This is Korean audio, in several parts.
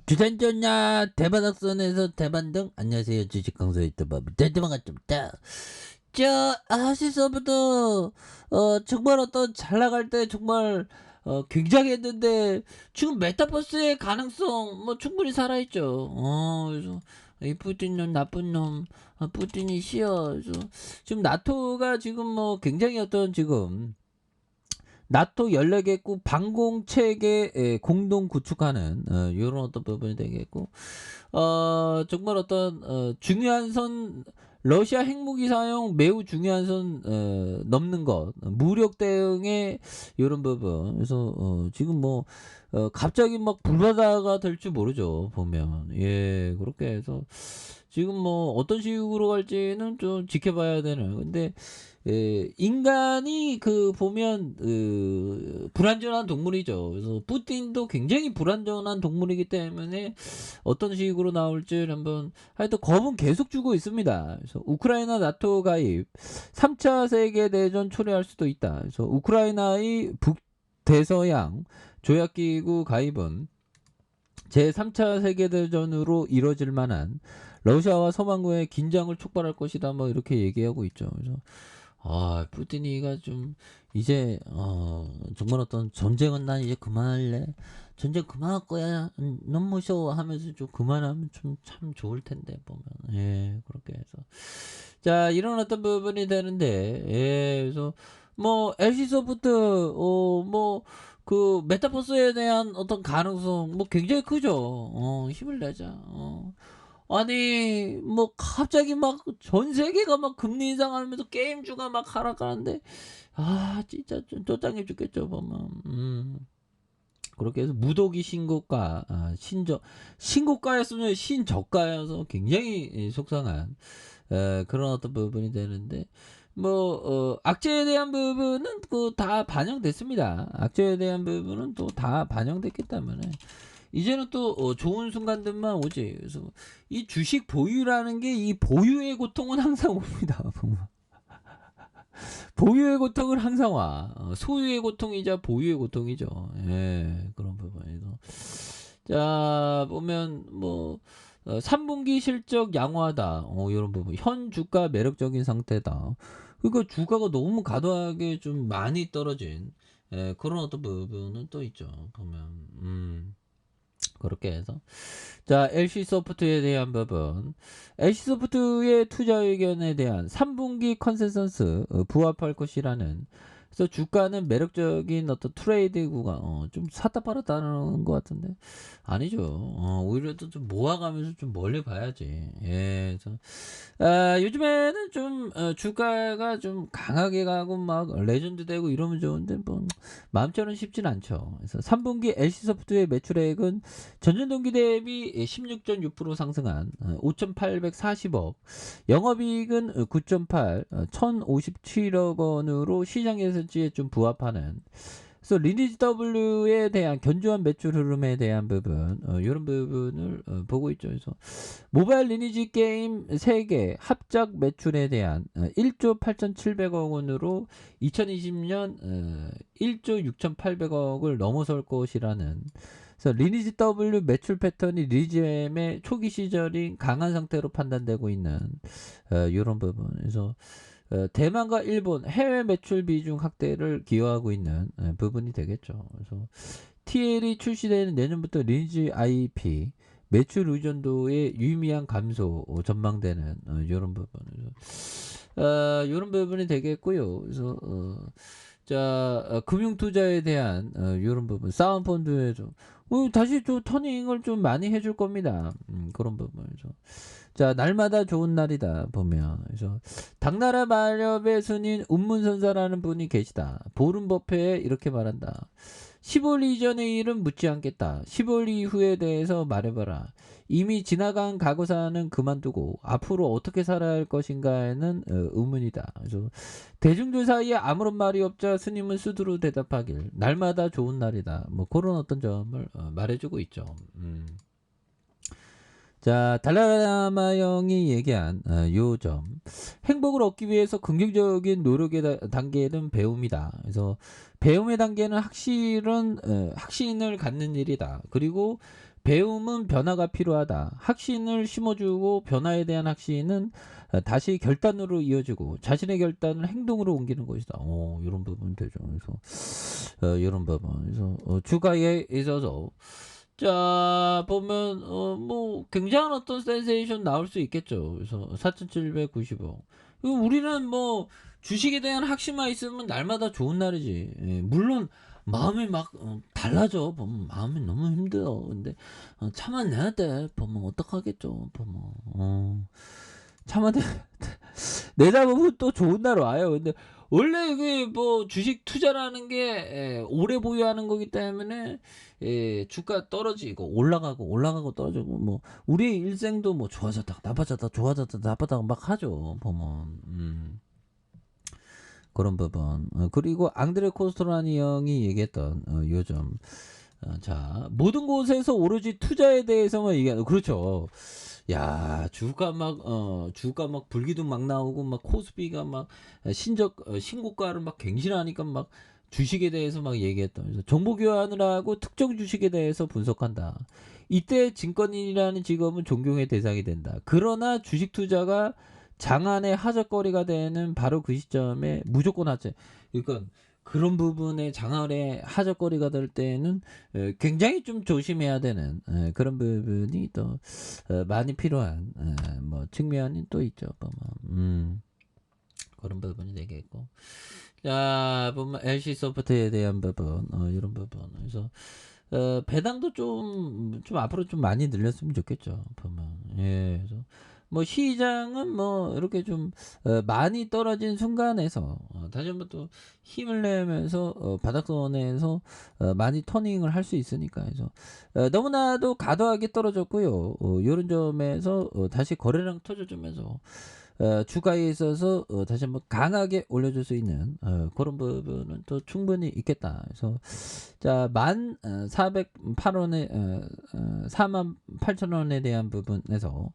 주산전야 대바닥선에서 대반등. 안녕하세요, 주식 강사 유튜버 대대반갑습니다. 하시서부터 정말 어떤 잘 나갈 때 정말 굉장했는데 지금 메타버스의 가능성 뭐 충분히 살아있죠. 그래서 이 푸틴은 나쁜 놈, 푸틴이 싫어. 그래서 지금 나토가 지금 뭐 굉장히 어떤 지금 나토 14개국 방공체계 공동 구축하는 요런 어떤 부분이 되겠고, 정말 어떤 중요한 선, 러시아 핵무기 사용 매우 중요한 선 넘는 것, 무력 대응의 요런 부분. 그래서 지금 뭐 갑자기 막 불바다가 될 줄 모르죠, 보면. 예, 그렇게 해서 지금 뭐 어떤 식으로 갈지는 좀 지켜봐야 되는. 근데 인간이 보면 불완전한 동물이죠. 그래서 푸틴도 굉장히 불완전한 동물이기 때문에 어떤 식으로 나올지 한번, 하여튼 겁은 계속 주고 있습니다. 그래서 우크라이나 나토 가입 3차 세계대전 초래할 수도 있다. 그래서 우크라이나의 북대서양 조약기구 가입은 제3차 세계대전으로 이뤄질 만한 러시아와 서방구의 긴장을 촉발할 것이다. 뭐 이렇게 얘기하고 있죠. 그래서 푸틴이가 좀 이제 정말 어떤 전쟁은 난 이제 그만할래. 전쟁 그만할 거야. 너무 무서워 하면서 좀 그만하면 좀 참 좋을 텐데 보면. 예, 그렇게 해서 자, 이런 어떤 부분이 되는데, 예, 그래서 뭐 LC소프트 뭐 그 메타버스에 대한 어떤 가능성 뭐 굉장히 크죠. 힘을 내자. 아니 뭐 갑자기 막 전 세계가 막 금리 인상하면서 게임주가 막 하락하는데 진짜 좀 쪼장해 죽겠죠 보면. 그렇게 해서 무더기 신고가, 신고가였으면 신저가여서 굉장히 속상한 그런 어떤 부분이 되는데, 뭐 악재에 대한 부분은 다 반영됐습니다. 악재에 대한 부분은 또 다 반영됐기 때문에 이제는 또 좋은 순간들만 오지. 그래서 이 주식 보유라는 게 이 보유의 고통은 항상 옵니다. 보유의 고통은 항상 와. 소유의 고통이자 보유의 고통이죠. 예, 그런 부분에서. 자, 보면 뭐 3분기 실적 양호하다. 이런 부분. 현 주가 매력적인 상태다. 그러니까 주가가 너무 과도하게 좀 많이 떨어진 그런 어떤 부분은 또 있죠. 보면 그렇게 해서 자, LC소프트에 대한 부분. LC소프트의 투자 의견에 대한 3분기 컨센서스 부합할 것이라는. 그래서 주가는 매력적인 어떤 트레이드 구간, 좀 샀다 팔았다는 것 같은데 아니죠. 오히려 또 좀 모아가면서 좀 멀리 봐야지. 예, 그래서 요즘에는 좀 주가가 좀 강하게 가고 막 레전드 되고 이러면 좋은데 뭐 마음처럼 쉽진 않죠. 그래서 3분기 LC소프트의 매출액은 전년 동기 대비 16.6% 상승한 5,840억, 영업이익은 9.8, 1,057억 원으로 시장 예상치에 좀 부합하는. 그래서 리니지 W에 대한 견조한 매출 흐름에 대한 부분, 이런 부분을 보고 있죠. 그래서 모바일 리니지 게임 3개 합작 매출에 대한 1조 8,700억 원으로 2020년 1조 6,800억을 넘어설 것이라는. 그래서 리니지 W 매출 패턴이 리니지 M의 초기 시절인 강한 상태로 판단되고 있는 이런 부분. 그래서 대만과 일본 해외 매출 비중 확대를 기여하고 있는 부분이 되겠죠. 그래서 TL이 출시되는 내년부터 리니지 IP 매출 의존도의 유의미한 감소 전망되는 이런 부분. 이런 부분이 되겠고요. 그래서 자, 금융 투자에 대한 이런 부분, 사운펀드에서 다시 좀 터닝을 좀 많이 해줄 겁니다. 그런 부분에서. 자, 날마다 좋은 날이다 보면. 그래서 당나라 만렵의 순인 운문선사라는 분이 계시다. 보름버페에 이렇게 말한다. 10월 이전의 일은 묻지 않겠다. 10월 이후에 대해서 말해봐라. 이미 지나간 과거사는 그만두고 앞으로 어떻게 살아야 할 것인가에는 의문이다. 그래서 대중들 사이에 아무런 말이 없자 스님은 스스로 대답하길 날마다 좋은 날이다. 뭐 그런 어떤 점을 말해주고 있죠. 자, 달라라마형이 얘기한 요 점. 행복을 얻기 위해서 긍정적인 노력의 단계는 배움이다. 그래서 배움의 단계는 확신을 갖는 일이다. 그리고 배움은 변화가 필요하다. 확신을 심어주고 변화에 대한 확신은 다시 결단으로 이어지고 자신의 결단을 행동으로 옮기는 것이다. 이런 부분 되죠. 그래서 이런 부분. 그래서 주가에 있어서 자 보면 뭐 굉장한 어떤 센세이션 나올 수 있겠죠. 그래서 4,790억. 우리는 뭐 주식에 대한 확신만 있으면 날마다 좋은 날이지. 예, 물론 마음이 막 달라져 보면 마음이 너무 힘들어. 근데 참아내야 돼. 보면 어떡하겠죠. 보면 참아내 내다 보면 또 좋은 날 와요. 근데 원래 이게 뭐 주식 투자라는 게 오래 보유하는 거기 때문에 주가 떨어지고 올라가고 떨어지고 뭐 우리의 일생도 뭐 좋아졌다 나빠졌다 좋아졌다 나빠졌다 막 하죠. 보면 그런 부분. 그리고 앙드레 코스토라니 형이 얘기했던 요즘 자 모든 곳에서 오로지 투자에 대해서만 얘기하는 그렇죠. 야 주가 막 불기둥 막 나오고 막 코스피가 막 신고가를 막 갱신하니까 막 주식에 대해서 막 얘기했던 그래서 정보 교환을 하고 특정 주식에 대해서 분석한다. 이때 증권인이라는 직업은 존경의 대상이 된다. 그러나 주식 투자가 장안의 하적거리가 되는 바로 그 시점에 무조건 하죠. 그러니까 그런 부분에 장안의 하적거리가 될 때는 굉장히 좀 조심해야 되는 그런 부분이 또 많이 필요한 뭐 측면이 또 있죠. 보면 그런 부분이 되겠고 자 보면 LC 소프트에 대한 부분 이런 부분 그래서 배당도 좀 앞으로 좀 많이 늘렸으면 좋겠죠. 보면 그래서 뭐 시장은 뭐 이렇게 좀 많이 떨어진 순간에서 다시 한번 또 힘을 내면서 바닥선에서 많이 터닝을 할 수 있으니까 해서 너무나도 과도하게 떨어졌고요. 요런 점에서 다시 거래량 터져주면서 주가에 있어서 다시 한번 강하게 올려줄 수 있는 그런 부분은 또 충분히 있겠다. 그래서 자 1408원에 48,000원에 대한 부분에서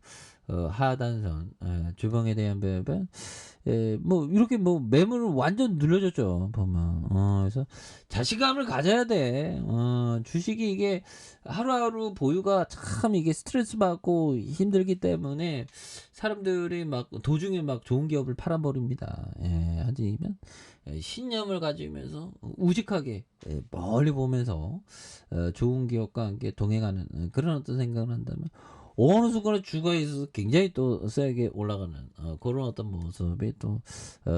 하단선 주봉에 대한 부분 뭐 이렇게 뭐 매물을 완전 눌려줬죠 보면 그래서 자신감을 가져야 돼 주식이 이게 하루하루 보유가 참 이게 스트레스 받고 힘들기 때문에 사람들이 막 도중에 막 좋은 기업을 팔아버립니다. 하지만 신념을 가지면서 우직하게 멀리 보면서 좋은 기업과 함께 동행하는 그런 어떤 생각을 한다면 어느 순간에 주가에 있어서 굉장히 또 세게 올라가는 그런 어떤 모습이 또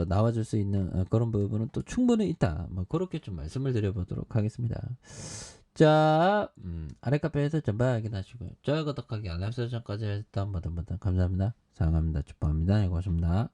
나와줄 수 있는 그런 부분은 또 충분히 있다. 뭐 그렇게 좀 말씀을 드려보도록 하겠습니다. 자, 아래 카페에서 전부 확인하시고요. 좋아요, 구독하기, 알람 설정까지 했던 모든 분들 감사합니다. 사랑합니다. 축복합니다. 고맙습니다.